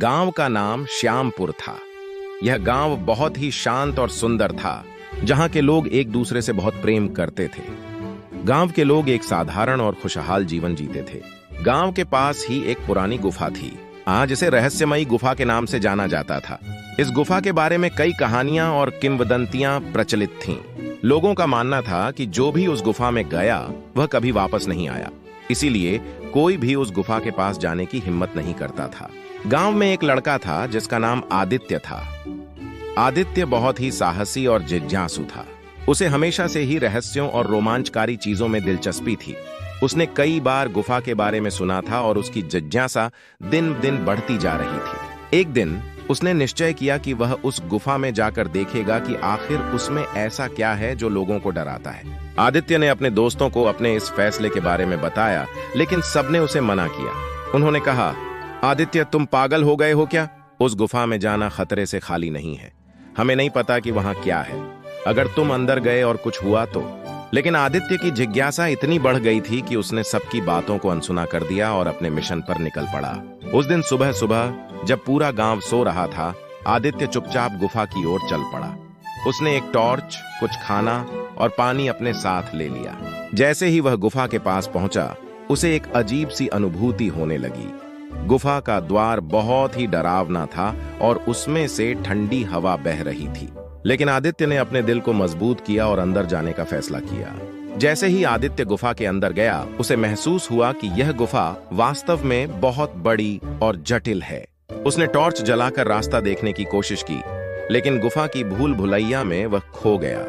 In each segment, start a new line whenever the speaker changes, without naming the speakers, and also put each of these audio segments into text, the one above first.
गांव का नाम श्यामपुर था। यह गांव बहुत ही शांत और सुंदर था, जहां के लोग एक दूसरे से बहुत प्रेम करते थे। गांव के लोग एक साधारण और खुशहाल जीवन जीते थे। गांव के पास ही एक पुरानी गुफा थी, आज इसे रहस्यमयी गुफा के नाम से जाना जाता था। इस गुफा के बारे में कई कहानियां और किंवदंतियां प्रचलित थीं। लोगों का मानना था कि जो भी उस गुफा में गया वह कभी वापस नहीं आया, इसीलिए कोई भी उस गुफा के पास जाने की हिम्मत नहीं करता था। गांव में एक लड़का था जिसका नाम आदित्य था। आदित्य बहुत ही साहसी और जिज्ञासु था। उसे हमेशा से ही रहस्यों और रोमांचकारी चीजों में दिलचस्पी थी। उसने कई बार गुफा के बारे में सुना था और उसकी जिज्ञासा दिन दिन बढ़ती जा रही थी। एक दिन उसने निश्चय किया कि वह उस गुफा में जाकर देखेगा कि आखिर उसमें ऐसा क्या है जो लोगों को डराता है। आदित्य ने अपने दोस्तों को अपने इस फैसले के बारे में बताया, लेकिन सबने उसे मना किया। उन्होंने कहा, आदित्य, तुम पागल हो गए हो क्या? उस गुफा में जाना खतरे से खाली नहीं है। हमें नहीं पता कि वहां क्या है। अगर तुम अंदर गए और कुछ हुआ तो। लेकिन आदित्य की जिज्ञासा इतनी बढ़ गई थी कि उसने सबकी बातों को अनसुना कर दिया और अपने मिशन पर निकल पड़ा। उस दिन सुबह सुबह जब पूरा गांव सो रहा था, आदित्य चुपचाप गुफा की ओर चल पड़ा। उसने एक टॉर्च, कुछ खाना और पानी अपने साथ ले लिया। जैसे ही वह गुफा के पास पहुंचा, उसे एक अजीब सी अनुभूति होने लगी। गुफा का द्वार बहुत ही डरावना था और उसमें से ठंडी हवा बह रही थी। लेकिन आदित्य ने अपने दिल को मजबूत किया और अंदर जाने का फैसला किया। जैसे ही आदित्य गुफा के अंदर गया, उसे महसूस हुआ कि यह गुफा वास्तव में बहुत बड़ी और जटिल है। उसने टॉर्च जलाकर रास्ता देखने की कोशिश की, लेकिन गुफा की भूल भुलैया में वह खो गया।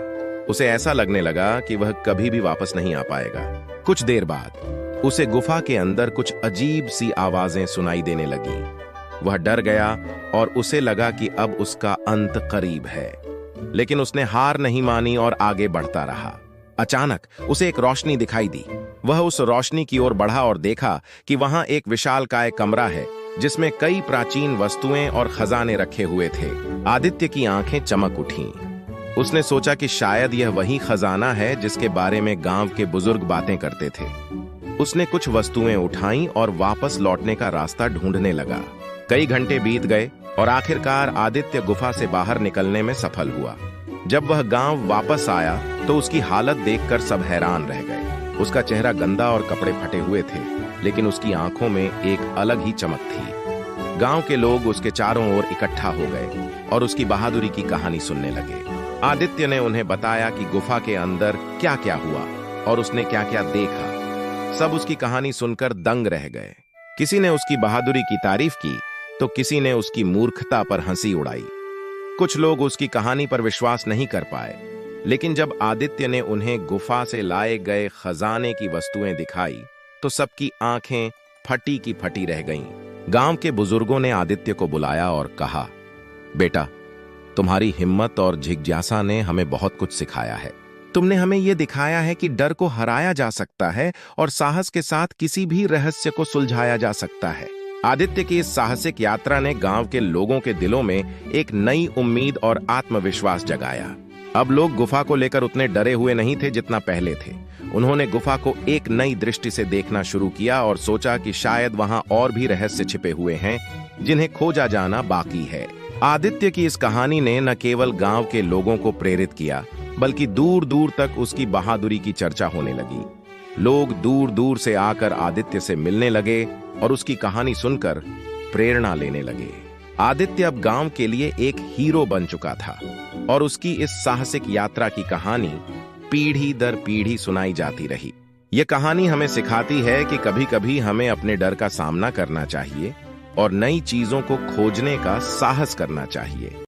उसे ऐसा लगने लगा कि वह कभी भी वापस नहीं आ पाएगा। कुछ देर बाद उसे गुफा के अंदर कुछ अजीब सी आवाजें सुनाई देने लगी। वह डर गया और उसे लगा कि अब उसका अंत करीब है। लेकिन उसने हार नहीं मानी और आगे बढ़ता रहा। अचानक उसे एक रोशनी दिखाई दी। वह उस रोशनी की ओर बढ़ा और देखा कि वहां एक विशालकाय कमरा है, जिसमें कई प्राचीन वस्तुएं और खजाने रखे हुए थे। आदित्य की आंखें चमक उठीं। उसने सोचा कि शायद यह वही खजाना है जिसके बारे में गांव के बुजुर्ग बातें करते थे। उसने कुछ वस्तुएं उठाईं और वापस लौटने का रास्ता ढूंढने लगा। कई घंटे बीत गए और आखिरकार आदित्य गुफा से बाहर निकलने में सफल हुआ। जब वह गांव वापस आया तो उसकी हालत देखकर सब हैरान रह गए। उसका चेहरा गंदा और कपड़े फटे हुए थे, लेकिन उसकी आंखों में एक अलग ही चमक थी। गांव के लोग उसके चारों ओर इकट्ठा हो गए और उसकी बहादुरी की कहानी सुनने लगे। आदित्य ने उन्हें बताया कि गुफा के अंदर क्या क्या हुआ और उसने क्या क्या देखा। सब उसकी कहानी सुनकर दंग रह गए। किसी ने उसकी बहादुरी की तारीफ की तो किसी ने उसकी मूर्खता पर हंसी उड़ाई। कुछ लोग उसकी कहानी पर विश्वास नहीं कर पाए, लेकिन जब आदित्य ने उन्हें गुफा से लाए गए खजाने की वस्तुएं दिखाई तो सबकी आंखें फटी की फटी रह गईं। गांव के बुजुर्गों ने आदित्य को बुलाया और कहा, बेटा, तुम्हारी हिम्मत और जिज्ञासा ने हमें बहुत कुछ सिखाया है। तुमने हमें यह दिखाया है कि डर को हराया जा सकता है और साहस के साथ किसी भी रहस्य को सुलझाया जा सकता है। आदित्य की इस साहसिक यात्रा ने गांव के लोगों के दिलों में एक नई उम्मीद और आत्मविश्वास जगाया। अब लोग गुफा को लेकर उतने डरे हुए नहीं थे जितना पहले थे। उन्होंने गुफा को एक नई दृष्टि से देखना शुरू किया और सोचा कि शायद वहां और भी रहस्य छिपे हुए हैं जिन्हें खोजा जाना बाकी है। आदित्य की इस कहानी ने न केवल गांव के लोगों को प्रेरित किया, बल्कि दूर दूर तक उसकी बहादुरी की चर्चा होने लगी। लोग दूर दूर से आकर आदित्य से मिलने लगे और उसकी कहानी सुनकर प्रेरणा लेने लगे। आदित्य अब गांव के लिए एक हीरो बन चुका था और उसकी इस साहसिक यात्रा की कहानी पीढ़ी दर पीढ़ी सुनाई जाती रही। यह कहानी हमें सिखाती है कि कभी-कभी हमें अपने डर का सामना करना चाहिए और नई चीजों को खोजने का साहस करना चाहिए।